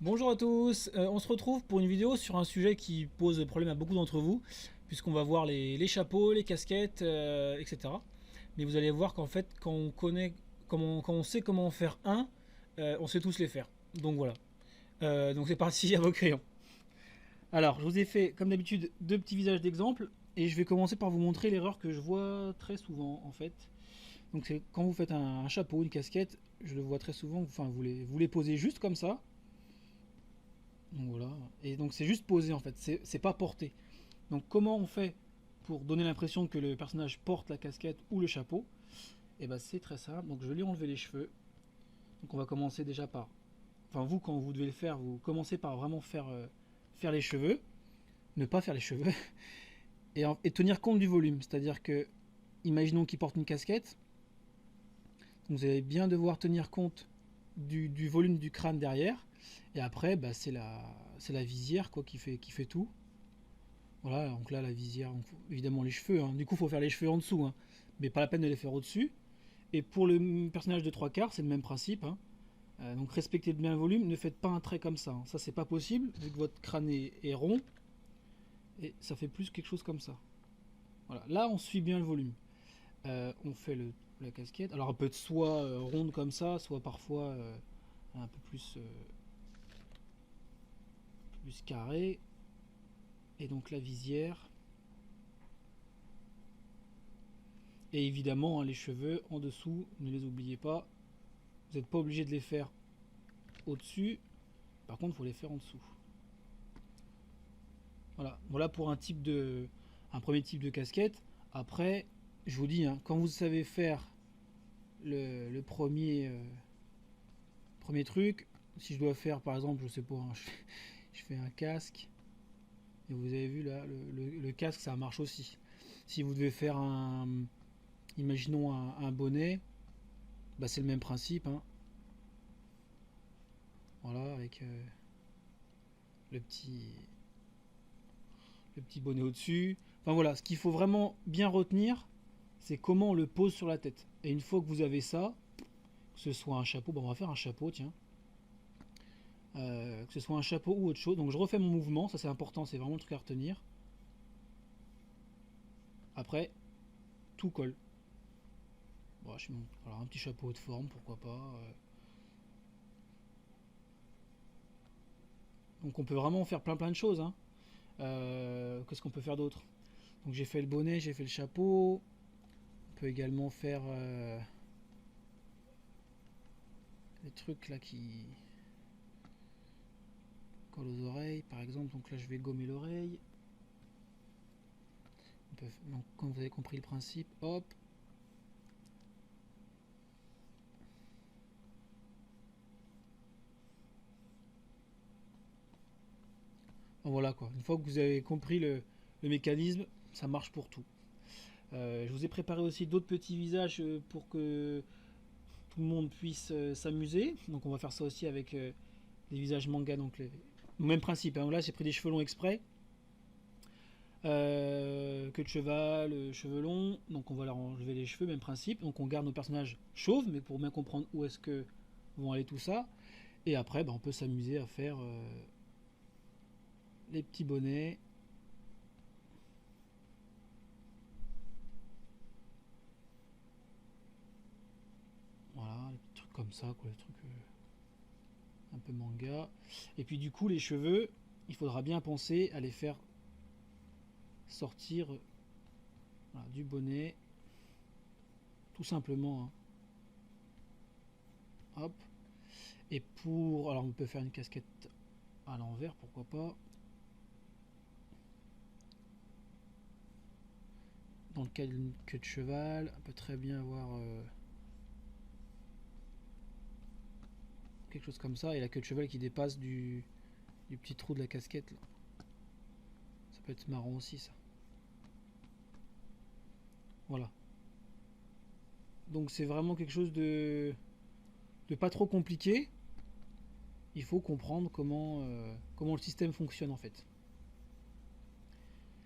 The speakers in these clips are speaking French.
Bonjour à tous, on se retrouve pour une vidéo sur un sujet qui pose problème à beaucoup d'entre vous, puisqu'on va voir les chapeaux, les casquettes, etc. Mais vous allez voir qu'en fait, quand on sait comment en faire un, on sait tous les faire. Donc voilà. Donc c'est parti à vos crayons. Alors, je vous ai fait, comme d'habitude, deux petits visages d'exemple, et je vais commencer par vous montrer l'erreur que je vois très souvent en fait. Donc c'est quand vous faites un chapeau, une casquette, je le vois très souvent, enfin vous les posez juste comme ça. Donc voilà. Et donc c'est juste posé en fait, c'est pas porté. Donc comment on fait pour donner l'impression que le personnage porte la casquette ou le chapeau? Et ben c'est très simple. Donc je vais lui enlever les cheveux. Donc on va commencer déjà par, enfin vous quand vous devez le faire, vous commencez par vraiment faire les cheveux, ne pas faire les cheveux et tenir compte du volume. C'est-à-dire que, imaginons qu'il porte une casquette, vous allez bien devoir tenir compte du volume du crâne derrière. Et après, bah, c'est la visière quoi, qui fait tout. Voilà, donc là, la visière, donc, évidemment les cheveux. Hein. Du coup, il faut faire les cheveux en dessous, hein. Mais pas la peine de les faire au-dessus. Et pour le personnage de trois quarts, c'est le même principe. Hein. Donc respectez bien le volume, ne faites pas un trait comme ça. Hein. Ça, c'est pas possible, vu que votre crâne est rond. Et ça fait plus quelque chose comme ça. Voilà, là, on suit bien le volume. On fait la casquette. Alors, elle peut être soit ronde comme ça, soit parfois un peu plus carré. Et donc, la visière. Et évidemment, hein, les cheveux en dessous, ne les oubliez pas. Vous n'êtes pas obligé de les faire au-dessus. Par contre, il faut les faire en dessous. Voilà pour un premier type de casquette. Après, je vous dis, hein, quand vous savez faire le premier truc, si je dois faire par exemple, je sais pas, hein, je fais un casque. Et vous avez vu là, le casque, ça marche aussi. Si vous devez faire imaginons un bonnet, bah c'est le même principe. Hein. Voilà, avec le petit, le petit bonnet au-dessus. Enfin voilà, ce qu'il faut vraiment bien retenir, c'est comment on le pose sur la tête. Et une fois que vous avez ça, que ce soit un chapeau, bon, on va faire un chapeau, tiens. Que ce soit un chapeau ou autre chose. Donc je refais mon mouvement, ça c'est important, c'est vraiment le truc à retenir. Après, tout colle. Bon, voilà, un petit chapeau de forme, pourquoi pas. Donc on peut vraiment faire plein de choses. Hein. Qu'est-ce qu'on peut faire d'autre? Donc j'ai fait le bonnet, j'ai fait le chapeau. On peut également faire les trucs là qui collent aux oreilles, par exemple. Donc là je vais gommer l'oreille. Donc quand vous avez compris le principe, hop. Voilà quoi. Une fois que vous avez compris le mécanisme, ça marche pour tout. Je vous ai préparé aussi d'autres petits visages pour que tout le monde puisse s'amuser. Donc on va faire ça aussi avec des visages manga. Donc même principe. Hein. Là j'ai pris des cheveux longs exprès. Queue de cheval, cheveux longs. Donc on va leur enlever les cheveux, même principe. Donc on garde nos personnages chauves, mais pour bien comprendre où est-ce que vont aller tout ça. Et après, bah, on peut s'amuser à faire les petits bonnets. Voilà, les petits trucs comme ça, quoi, les trucs un peu manga. Et puis du coup, les cheveux, il faudra bien penser à les faire sortir voilà, du bonnet, tout simplement. Hein. Hop. Et pour, alors on peut faire une casquette à l'envers, pourquoi pas. Dans le cas d'une queue de cheval, on peut très bien avoir quelque chose comme ça, et la queue de cheval qui dépasse du petit trou de la casquette. Là. Ça peut être marrant aussi, ça. Voilà. Donc c'est vraiment quelque chose de pas trop compliqué. Il faut comprendre comment le système fonctionne en fait.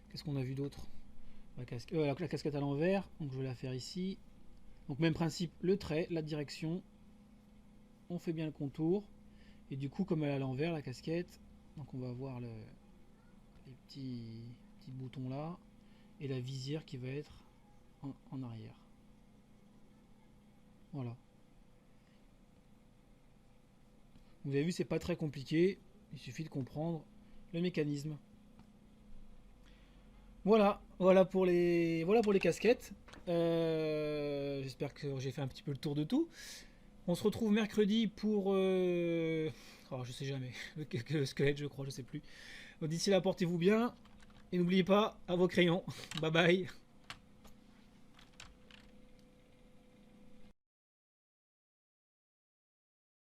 Qu'est-ce qu'on a vu d'autre? La casquette à l'envers, donc je vais la faire ici. Donc même principe, le trait, la direction, on fait bien le contour. Et du coup, comme elle est à l'envers, la casquette, donc on va voir les petits boutons là, et la visière qui va être en arrière. Voilà. Vous avez vu, c'est pas très compliqué, il suffit de comprendre le mécanisme. Voilà pour les casquettes. J'espère que j'ai fait un petit peu le tour de tout. On se retrouve mercredi pour... je sais jamais. Le squelette, je crois, je sais plus. D'ici là, portez-vous bien. Et n'oubliez pas, à vos crayons. Bye bye.